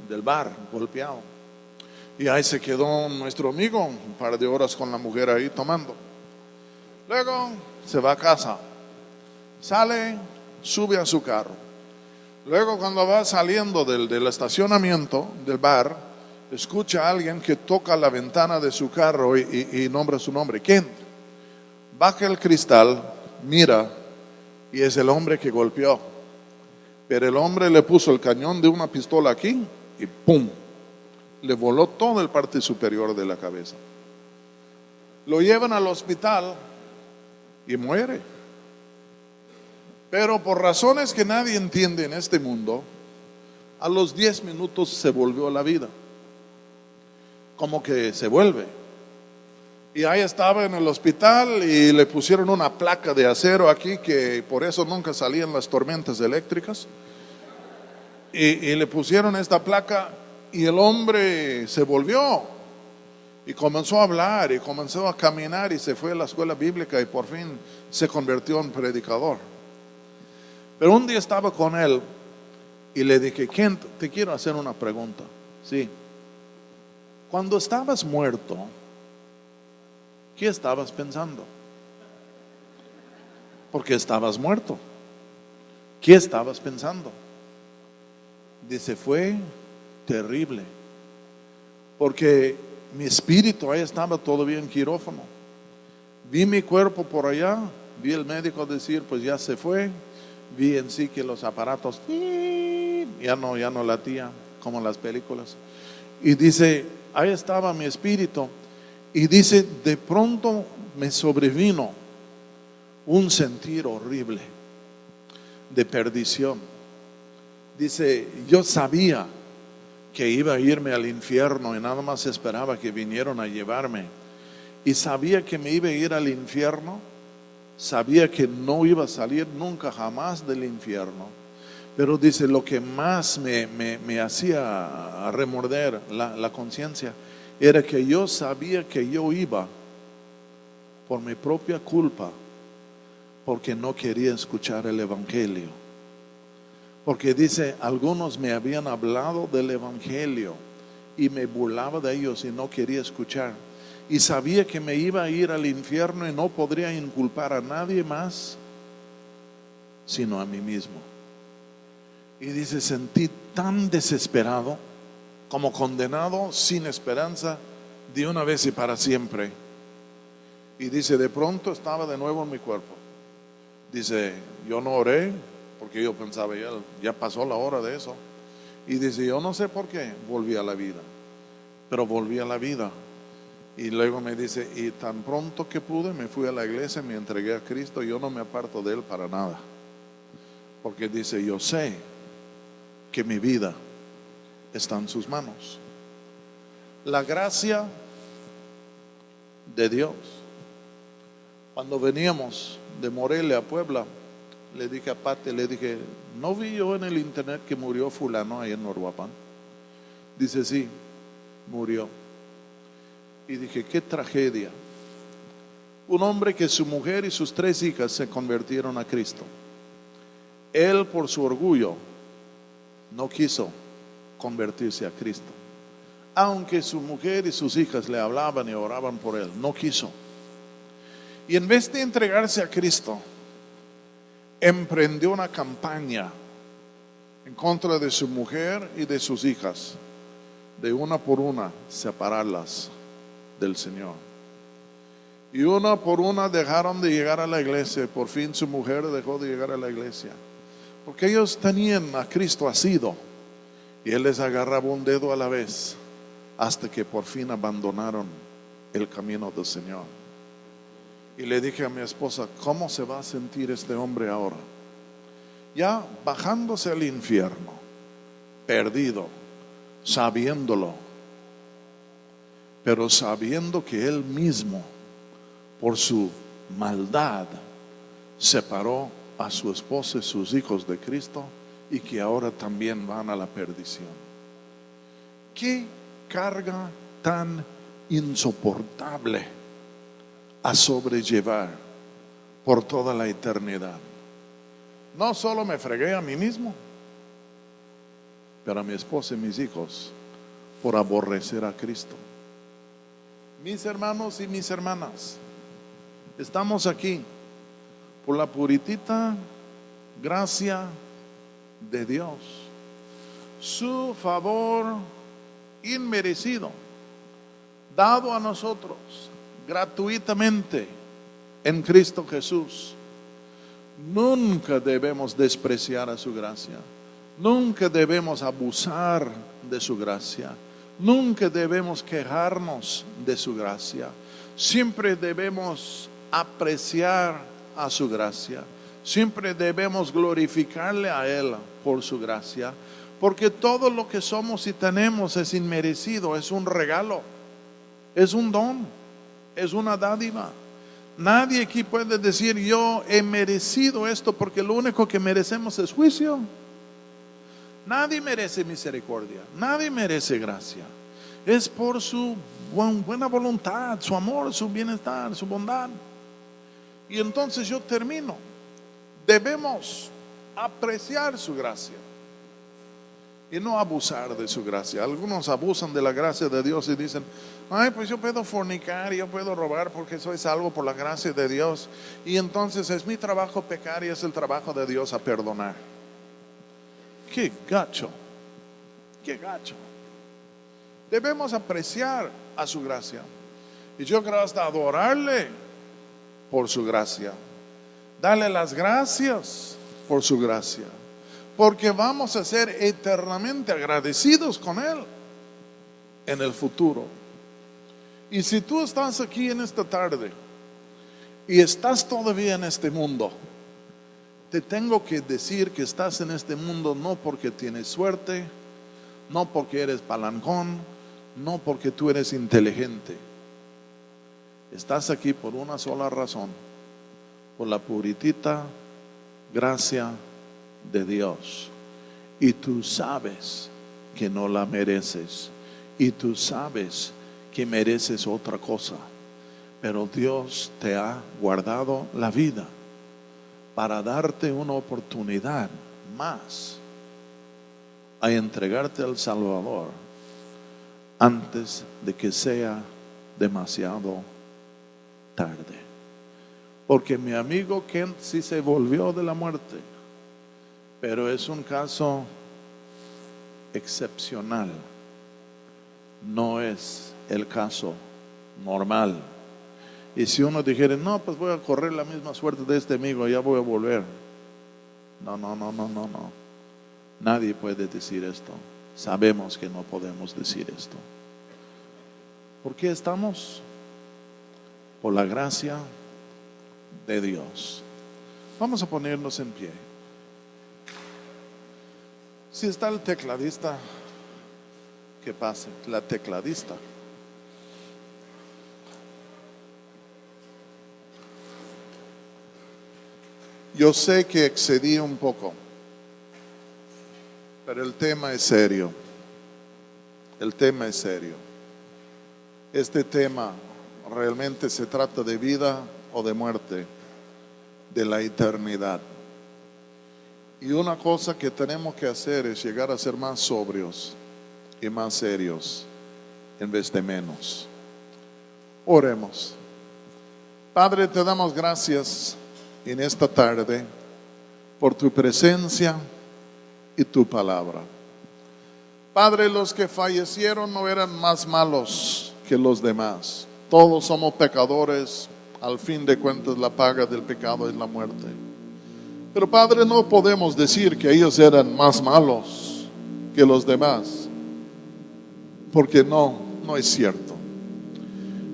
del bar golpeado. Y ahí se quedó nuestro amigo un par de horas con la mujer ahí tomando. Luego se va a casa, sale, sube a su carro. Luego, cuando va saliendo del estacionamiento del bar, escucha a alguien que toca la ventana de su carro y nombra su nombre, Kent. Baja el cristal, mira, y es el hombre que golpeó. Pero el hombre le puso el cañón de una pistola aquí y ¡pum! Le voló toda la parte superior de la cabeza. Lo llevan al hospital y muere. Pero por razones que nadie entiende en este mundo, a los 10 minutos se volvió a la vida. Como que se vuelve. Y ahí estaba en el hospital y le pusieron una placa de acero aquí, que por eso nunca salían las tormentas eléctricas. Y le pusieron esta placa, y el hombre se volvió y comenzó a hablar y comenzó a caminar, y se fue a la escuela bíblica y por fin se convirtió en predicador. Pero un día estaba con él y le dije, Kent, te quiero hacer una pregunta. Sí. Cuando estabas muerto, ¿qué estabas pensando? Porque estabas muerto. ¿Qué estabas pensando? Dice, fue terrible, porque mi espíritu ahí estaba todavía en quirófano. Vi mi cuerpo por allá, vi el médico decir, pues ya se fue. Vi en sí que los aparatos ya no latían como las películas. Y dice, ahí estaba mi espíritu. Y dice, de pronto me sobrevino un sentir horrible de perdición. Dice, yo sabía que iba a irme al infierno y nada más esperaba que vinieran a llevarme. Y sabía que me iba a ir al infierno. Sabía que no iba a salir nunca jamás del infierno. Pero dice, lo que más me hacía remorder la conciencia era que yo sabía que yo iba por mi propia culpa, porque no quería escuchar el Evangelio. Porque dice, algunos me habían hablado del Evangelio y me burlaba de ellos y no quería escuchar. Y sabía que me iba a ir al infierno y no podría inculpar a nadie más, sino a mí mismo. Y dice, sentí tan desesperado, como condenado, sin esperanza, de una vez y para siempre. Y dice, de pronto estaba de nuevo en mi cuerpo. Dice, yo no oré, porque yo pensaba, ya pasó la hora de eso. Y dice, yo no sé por qué volví a la vida, pero volví a la vida. Y luego me dice, y tan pronto que pude, me fui a la iglesia, me entregué a Cristo, yo no me aparto de Él para nada. Porque dice, yo sé que mi vida está en sus manos. La gracia de Dios. Cuando veníamos de Morelia a Puebla, le dije a Pati, le dije, ¿no vi yo en el internet que murió fulano ahí en Norhuapán? Dice, sí, murió. Y dije, qué tragedia. Un hombre que su mujer y sus 3 hijas se convirtieron a Cristo. Él, por su orgullo, no quiso convertirse a Cristo. Aunque su mujer y sus hijas le hablaban y oraban por él, no quiso. Y en vez de entregarse a Cristo, emprendió una campaña en contra de su mujer y de sus hijas, de una por una separarlas del Señor. Y una por una dejaron de llegar a la iglesia, y por fin su mujer dejó de llegar a la iglesia, porque ellos tenían a Cristo asido y Él les agarraba un dedo a la vez, hasta que por fin abandonaron el camino del Señor. Y le dije a mi esposa, ¿cómo se va a sentir este hombre ahora? Ya bajándose al infierno, perdido, sabiéndolo, pero sabiendo que él mismo, por su maldad, separó a su esposa y sus hijos de Cristo, y que ahora también van a la perdición. ¿Qué carga tan insoportable a sobrellevar por toda la eternidad? No solo me fregué a mí mismo, pero a mi esposa y mis hijos por aborrecer a Cristo. Mis hermanos y mis hermanas, estamos aquí por la puritita gracia de Dios, su favor inmerecido, dado a nosotros gratuitamente en Cristo Jesús. Nunca debemos despreciar a su gracia, nunca debemos abusar de su gracia, nunca debemos quejarnos de su gracia. Siempre debemos apreciar a su gracia, siempre debemos glorificarle a Él por su gracia, porque todo lo que somos y tenemos es inmerecido, es un regalo, es un don, es una dádiva. Nadie aquí puede decir, yo he merecido esto, porque lo único que merecemos es juicio. Nadie merece misericordia, nadie merece gracia. Es por su buena voluntad, su amor, su bienestar, su bondad. Y entonces yo termino. Debemos apreciar su gracia y no abusar de su gracia. Algunos abusan de la gracia de Dios y dicen, ay, pues yo puedo fornicar, yo puedo robar porque soy salvo por la gracia de Dios, y entonces es mi trabajo pecar y es el trabajo de Dios a perdonar. Qué gacho, qué gacho. Debemos apreciar a su gracia, y yo creo hasta adorarle por su gracia, darle las gracias por su gracia, porque vamos a ser eternamente agradecidos con Él en el futuro. Y si tú estás aquí en esta tarde y estás todavía en este mundo, te tengo que decir que estás en este mundo no porque tienes suerte, no porque eres palancón, no porque tú eres inteligente. Estás aquí por una sola razón, por la puritita gracia de Dios. Y tú sabes que no la mereces, y tú sabes que mereces otra cosa, pero Dios te ha guardado la vida para darte una oportunidad más a entregarte al Salvador antes de que sea demasiado tarde. Porque mi amigo Kent sí se volvió de la muerte, pero es un caso excepcional, no es el caso normal. Y si uno dijera, no, pues voy a correr la misma suerte de este amigo, ya voy a volver. No. Nadie puede decir esto. Sabemos que no podemos decir esto. ¿Por qué estamos? Por la gracia de Dios. Vamos a ponernos en pie. Si está el tecladista, que pase, la tecladista. Yo sé que excedí un poco, pero el tema es serio. El tema es serio. Este tema realmente se trata de vida o de muerte, de la eternidad. Y una cosa que tenemos que hacer es llegar a ser más sobrios y más serios en vez de menos. Oremos. Padre, te damos gracias en esta tarde por tu presencia y tu palabra. Padre, los que fallecieron no eran más malos que los demás. Todos somos pecadores. Al fin de cuentas, la paga del pecado es la muerte. Pero Padre, no podemos decir que ellos eran más malos que los demás, porque no es cierto.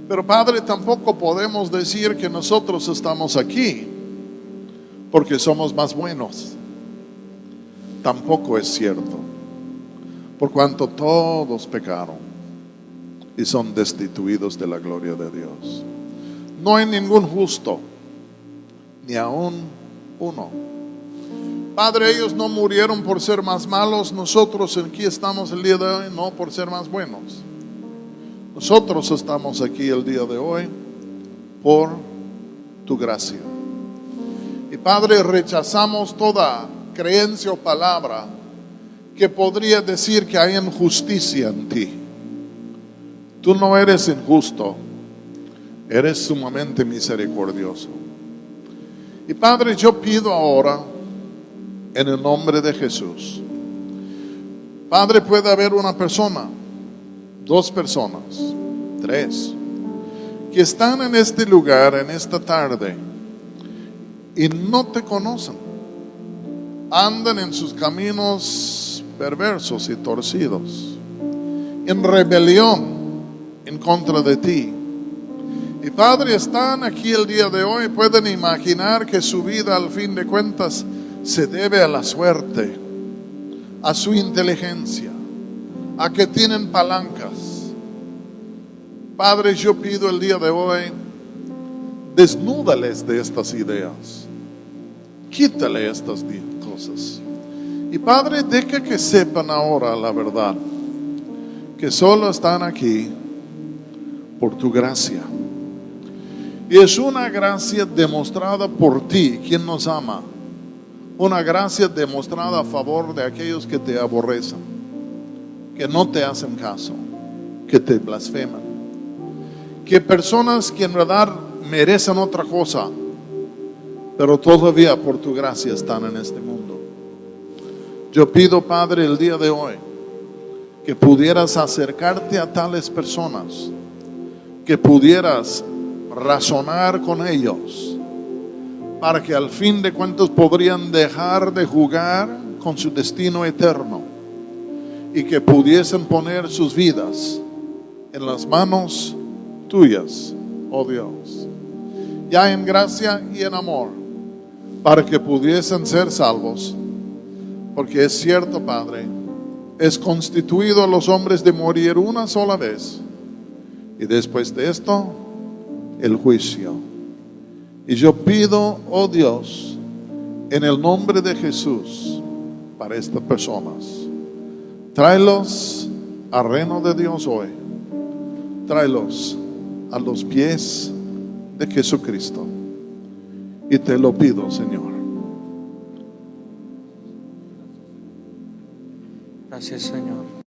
Pero Padre, tampoco podemos decir que nosotros estamos aquí porque somos más buenos. Tampoco es cierto, por cuanto todos pecaron y son destituidos de la gloria de Dios. No hay ningún justo, ni aún uno. Padre, ellos no murieron por ser más malos. Nosotros aquí estamos el día de hoy no por ser más buenos. Nosotros estamos aquí el día de hoy por tu gracia. Y Padre, rechazamos toda creencia o palabra que podría decir que hay injusticia en ti. Tú no eres injusto, eres sumamente misericordioso. Y Padre, yo pido ahora en el nombre de Jesús, Padre, puede haber una persona, 2 personas, 3, que están en este lugar, en esta tarde, y no te conocen. Andan en sus caminos perversos y torcidos, en rebelión en contra de ti. Y Padre, están aquí el día de hoy, pueden imaginar que su vida al fin de cuentas se debe a la suerte, a su inteligencia, a que tienen palancas. Padre, yo pido el día de hoy, desnúdales de estas ideas, quítale estas cosas. Y Padre, deja que sepan ahora la verdad, que solo están aquí por tu gracia. Y es una gracia demostrada por ti, quien nos ama. Una gracia demostrada a favor de aquellos que te aborrecen, que no te hacen caso, que te blasfeman, que personas que en verdad merecen otra cosa, pero todavía por tu gracia están en este mundo. Yo pido, Padre, el día de hoy, que pudieras acercarte a tales personas, que pudieras razonar con ellos, para que al fin de cuentas podrían dejar de jugar con su destino eterno y que pudiesen poner sus vidas en las manos tuyas, oh Dios, ya en gracia y en amor, para que pudiesen ser salvos. Porque es cierto, Padre, es constituido a los hombres de morir una sola vez, y después de esto el juicio. Y yo pido, oh Dios, en el nombre de Jesús, para estas personas, tráelos al reino de Dios hoy. tráelos a los pies de Jesucristo. Y te lo pido, Señor. Gracias, Señor.